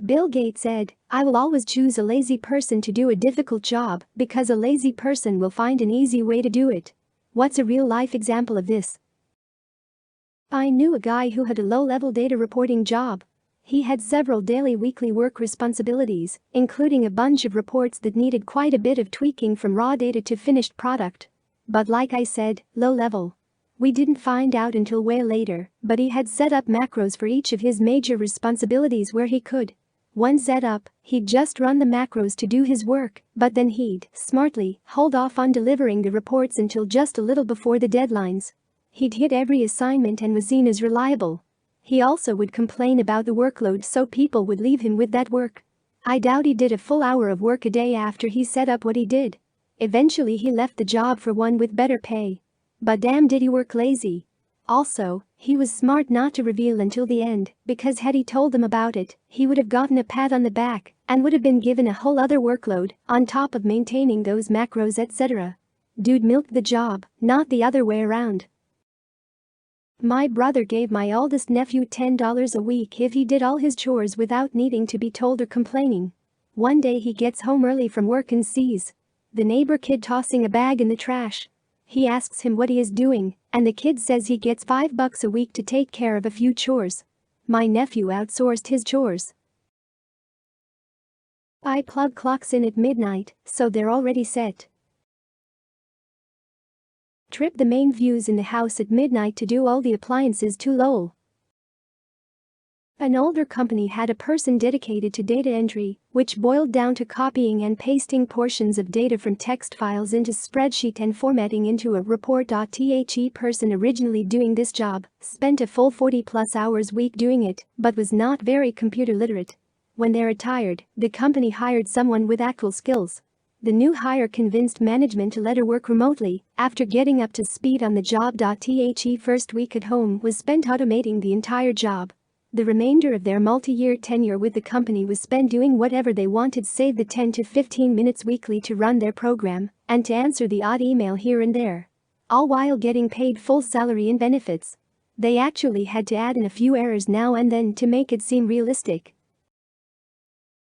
Bill Gates said, "I will always choose a lazy person to do a difficult job because a lazy person will find an easy way to do it." What's a real-life example of this? I knew a guy who had a low-level data reporting job. He had several daily weekly work responsibilities, including a bunch of reports that needed quite a bit of tweaking from raw data to finished product. But like I said, low level. We didn't find out until way later, but he had set up macros for each of his major responsibilities where he could. Once set up, he'd just run the macros to do his work, but then he'd, smartly, hold off on delivering the reports until just a little before the deadlines. He'd hit every assignment and was seen as reliable. He also would complain about the workload so people would leave him with that work. I doubt he did a full hour of work a day after he set up what he did. Eventually he left the job for one with better pay. But damn did he work lazy. Also, he was smart not to reveal until the end, because had he told them about it, he would have gotten a pat on the back and would have been given a whole other workload on top of maintaining those macros etc. Dude milked the job, not the other way around. My brother gave my oldest nephew $10 a week if he did all his chores without needing to be told or complaining. One day he gets home early from work and sees the neighbor kid tossing a bag in the trash. He asks him what he is doing, and the kid says he gets $5 a week to take care of a few chores. My nephew outsourced his chores. I plug clocks in at midnight, so they're already set. Trip the main fuse in the house at midnight to do all the appliances too lol. An older company had a person dedicated to data entry, which boiled down to copying and pasting portions of data from text files into spreadsheet and formatting into a report. The person originally doing this job spent a full 40+ hours week doing it, but was not very computer literate. When they retired, the company hired someone with actual skills. The new hire convinced management to let her work remotely after getting up to speed on the job. The first week at home was spent automating the entire job. The remainder of their multi-year tenure with the company was spent doing whatever they wanted, save the 10 to 15 minutes weekly to run their program and to answer the odd email here and there. All while getting paid full salary and benefits. They actually had to add in a few errors now and then to make it seem realistic.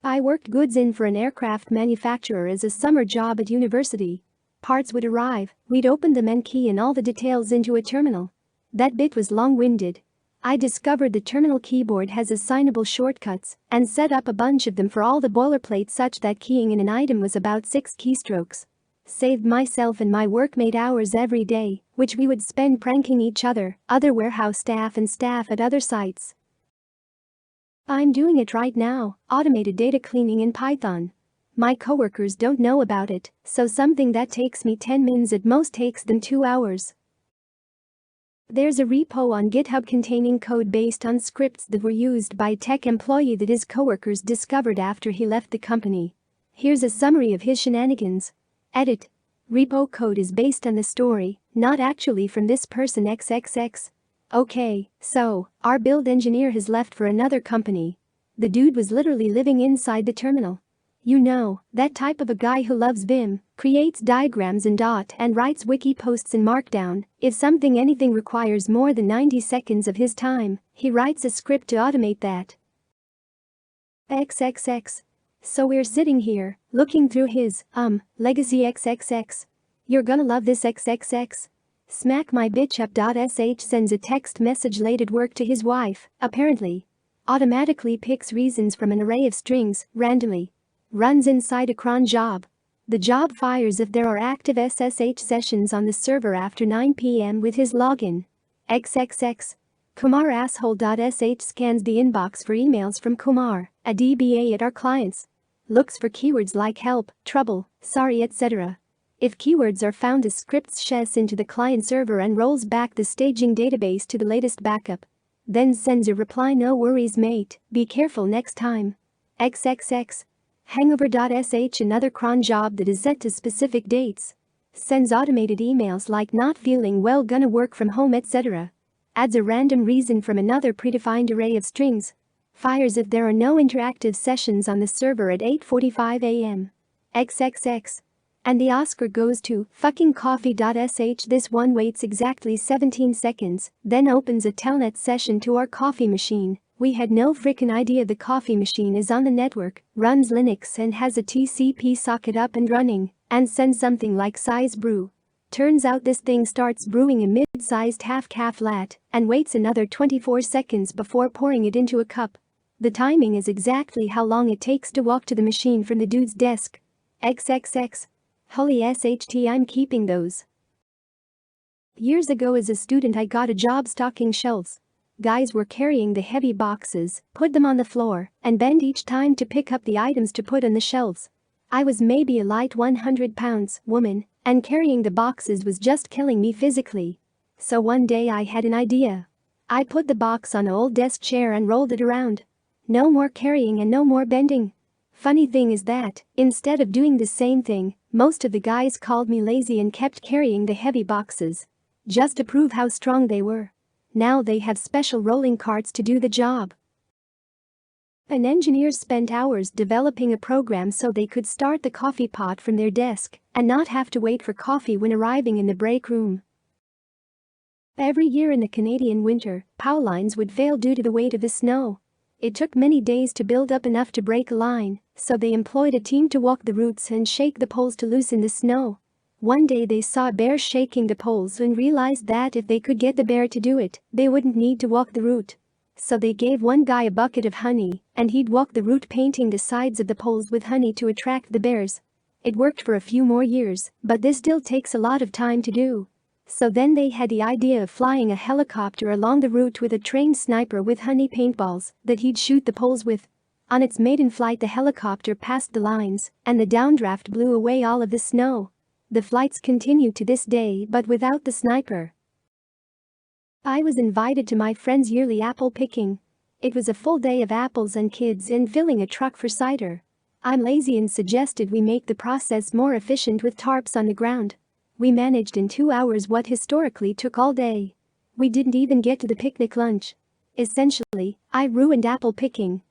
I worked goods in for an aircraft manufacturer as a summer job at university. Parts would arrive, we'd open them and key in all the details into a terminal. That bit was long-winded. I discovered the terminal keyboard has assignable shortcuts and set up a bunch of them for all the boilerplate such that keying in an item was about 6 keystrokes. Saved myself and my workmate hours every day, which we would spend pranking each other, other warehouse staff and staff at other sites. I'm doing it right now, automated data cleaning in Python. My coworkers don't know about it, so something that takes me 10 minutes at most takes them 2 hours. There's a repo on GitHub containing code based on scripts that were used by a tech employee that his coworkers discovered after he left the company. Here's a summary of his shenanigans. Edit. Repo code is based on the story, not actually from this person XXX. Okay, so, our build engineer has left for another company. The dude was literally living inside the terminal. You know, that type of a guy who loves Vim, creates diagrams in Dot and writes wiki posts in Markdown. If anything requires more than 90 seconds of his time, he writes a script to automate that. XXX. So we're sitting here, looking through his, legacy XXX. You're gonna love this XXX. Smack my bitch up. Sends a text message late at work to his wife, apparently. Automatically picks reasons from an array of strings, randomly. Runs inside a cron job. The job fires if there are active SSH sessions on the server after 9 p.m. with his login. XXX. Kumar asshole.sh scans the inbox for emails from Kumar, a DBA at our clients. Looks for keywords like help, trouble, sorry etc. If keywords are found, the script sheds into the client server and rolls back the staging database to the latest backup. Then sends a reply, no worries mate, be careful next time. XXX. Hangover.sh, another cron job that is set to specific dates. Sends automated emails like not feeling well, gonna work from home etc. Adds a random reason from another predefined array of strings. Fires if there are no interactive sessions on the server at 8:45 a.m. XXX. And the Oscar goes to fucking coffee.sh. This one waits exactly 17 seconds, then opens a telnet session to our coffee machine, We had no frickin' idea the coffee machine is on the network, runs Linux and has a TCP socket up and running, and sends something like size brew. Turns out this thing starts brewing a mid-sized half-calf lat and waits another 24 seconds before pouring it into a cup. The timing is exactly how long it takes to walk to the machine from the dude's desk. XXX. Holy SHT, I'm keeping those. Years ago as a student I got a job stocking shelves. Guys were carrying the heavy boxes, put them on the floor, and bend each time to pick up the items to put on the shelves. I was maybe a light 100 pounds woman, and carrying the boxes was just killing me physically. So one day I had an idea. I put the box on an old desk chair and rolled it around. No more carrying and no more bending. Funny thing is that, instead of doing the same thing, most of the guys called me lazy and kept carrying the heavy boxes. Just to prove how strong they were. Now they have special rolling carts to do the job. An engineer spent hours developing a program so they could start the coffee pot from their desk and not have to wait for coffee when arriving in the break room. Every year in the Canadian winter, power lines would fail due to the weight of the snow. It took many days to build up enough to break a line, so they employed a team to walk the routes and shake the poles to loosen the snow. One day they saw a bear shaking the poles and realized that if they could get the bear to do it, they wouldn't need to walk the route. So they gave one guy a bucket of honey, and he'd walk the route painting the sides of the poles with honey to attract the bears. It worked for a few more years, but this still takes a lot of time to do. So then they had the idea of flying a helicopter along the route with a trained sniper with honey paintballs that he'd shoot the poles with. On its maiden flight the helicopter passed the lines, and the downdraft blew away all of the snow. The flights continue to this day but without the sniper. I was invited to my friend's yearly apple picking. It was a full day of apples and kids and filling a truck for cider. I'm lazy and suggested we make the process more efficient with tarps on the ground. We managed in 2 hours what historically took all day. We didn't even get to the picnic lunch. Essentially, I ruined apple picking.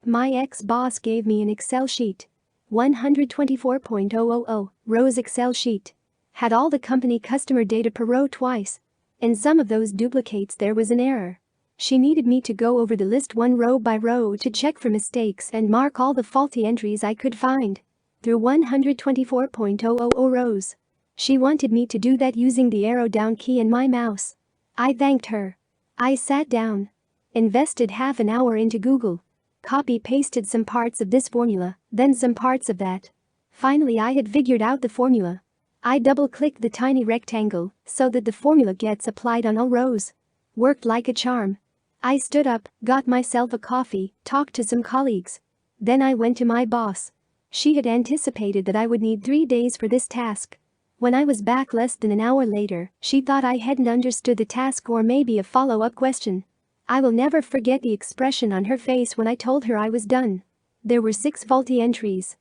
My ex-boss gave me an Excel sheet. 124.000 rows Excel sheet. Had all the company customer data per row twice. In some of those duplicates there was an error. She needed me to go over the list one row by row to check for mistakes and mark all the faulty entries I could find. Through 124.000 rows. She wanted me to do that using the arrow down key and my mouse. I thanked her. I sat down. Invested half an hour into Google. Copy-pasted some parts of this formula, then some parts of that. Finally I had figured out the formula. I double-clicked the tiny rectangle so that the formula gets applied on all rows. Worked like a charm. I stood up, got myself a coffee, talked to some colleagues. Then I went to my boss. She had anticipated that I would need 3 days for this task. When I was back less than an hour later, she thought I hadn't understood the task or maybe a follow-up question. I will never forget the expression on her face when I told her I was done. There were 6 faulty entries.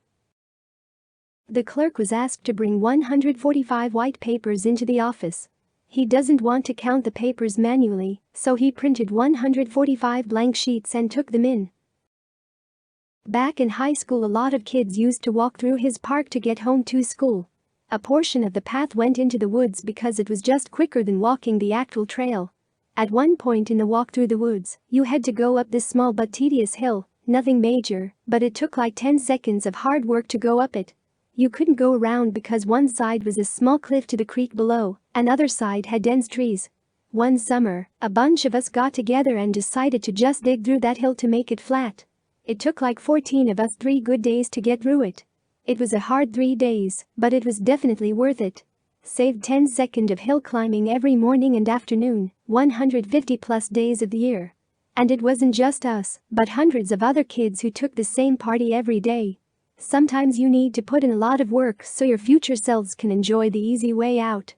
The clerk was asked to bring 145 white papers into the office. He doesn't want to count the papers manually, so he printed 145 blank sheets and took them in. Back in high school a lot of kids used to walk through his park to get home to school. A portion of the path went into the woods because it was just quicker than walking the actual trail. At one point in the walk through the woods, you had to go up this small but tedious hill, nothing major, but it took like 10 seconds of hard work to go up it. You couldn't go around because one side was a small cliff to the creek below, and other side had dense trees. One summer, a bunch of us got together and decided to just dig through that hill to make it flat. It took like 14 of us 3 good days to get through it. It was a hard 3 days, but it was definitely worth it. Saved 10 seconds of hill climbing every morning and afternoon, 150 plus days of the year. And it wasn't just us, but hundreds of other kids who took the same party every day. Sometimes you need to put in a lot of work so your future selves can enjoy the easy way out.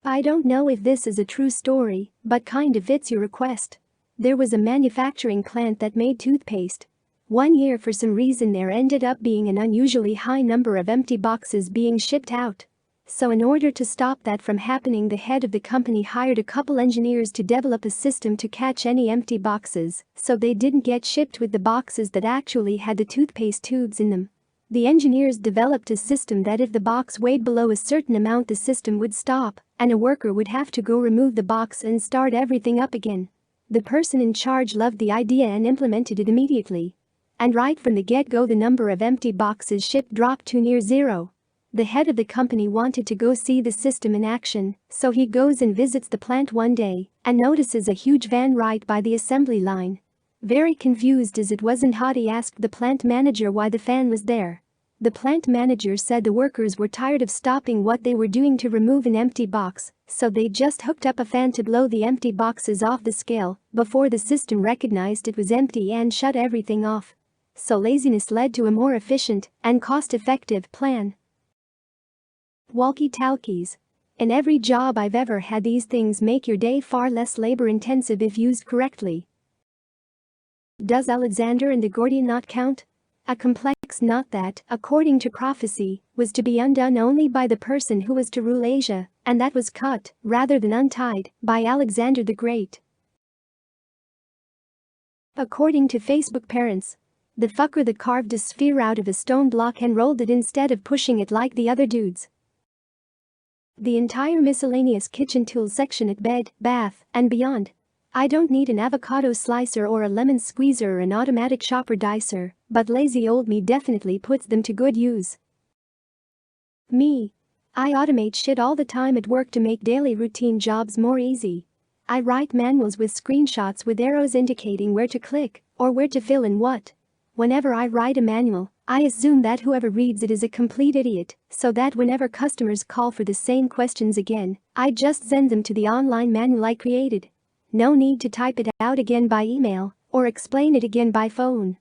I don't know if this is a true story, but kind of fits your request. There was a manufacturing plant that made toothpaste. One year for some reason there ended up being an unusually high number of empty boxes being shipped out. So in order to stop that from happening, the head of the company hired a couple engineers to develop a system to catch any empty boxes so they didn't get shipped with the boxes that actually had the toothpaste tubes in them. The engineers developed a system that if the box weighed below a certain amount the system would stop and a worker would have to go remove the box and start everything up again. The person in charge loved the idea and implemented it immediately. And right from the get-go the number of empty boxes shipped dropped to near zero. The head of the company wanted to go see the system in action, so he goes and visits the plant one day and notices a huge van right by the assembly line. Very confused as it wasn't hot, he asked the plant manager why the fan was there. The plant manager said the workers were tired of stopping what they were doing to remove an empty box, so they just hooked up a fan to blow the empty boxes off the scale before the system recognized it was empty and shut everything off. So laziness led to a more efficient and cost-effective plan. Walkie-talkies. In every job I've ever had, these things make your day far less labor-intensive if used correctly. Does Alexander and the Gordian knot count? A complex knot that, according to prophecy, was to be undone only by the person who was to rule Asia, and that was cut, rather than untied, by Alexander the Great. According to Facebook parents, the fucker that carved a sphere out of a stone block and rolled it instead of pushing it like the other dudes. The entire miscellaneous kitchen tools section at Bed, Bath, and Beyond. I don't need an avocado slicer or a lemon squeezer or an automatic chopper dicer, but lazy old me definitely puts them to good use. Me. I automate shit all the time at work to make daily routine jobs more easy. I write manuals with screenshots with arrows indicating where to click or where to fill in what. Whenever I write a manual, I assume that whoever reads it is a complete idiot, so that whenever customers call for the same questions again, I just send them to the online manual I created. No need to type it out again by email or explain it again by phone.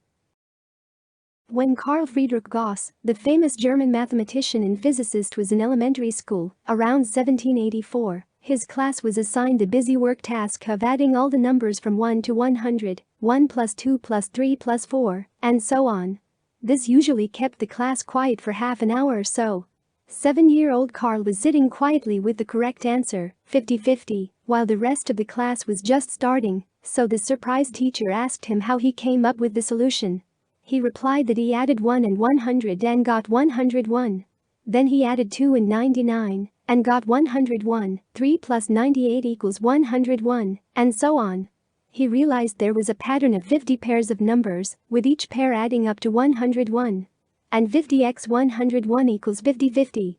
When Carl Friedrich Gauss, the famous German mathematician and physicist, was in elementary school, around 1784, his class was assigned the busy work task of adding all the numbers from 1 to 100, 1 plus 2 plus 3 plus 4, and so on. This usually kept the class quiet for half an hour or so. 7-year-old Carl was sitting quietly with the correct answer, 50-50, while the rest of the class was just starting, so the surprised teacher asked him how he came up with the solution. He replied that he added 1 and 100 and got 101. Then he added 2 and 99 and got 101, 3 plus 98 equals 101, and so on. He realized there was a pattern of 50 pairs of numbers, with each pair adding up to 101. And 50x 101 equals 50-50.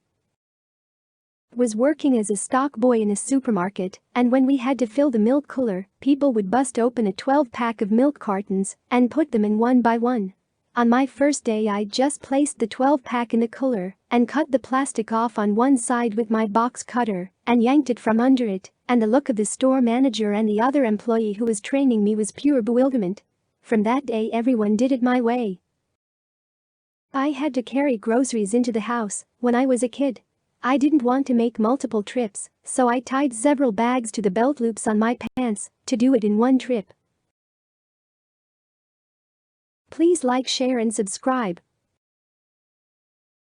Was working as a stock boy in a supermarket, and when we had to fill the milk cooler, people would bust open a 12-pack of milk cartons and put them in one by one. On my first day I just placed the 12-pack in the cooler and cut the plastic off on one side with my box cutter and yanked it from under it, and the look of the store manager and the other employee who was training me was pure bewilderment. From that day everyone did it my way. I had to carry groceries into the house when I was a kid. I didn't want to make multiple trips, so I tied several bags to the belt loops on my pants to do it in one trip. Please like, share and subscribe.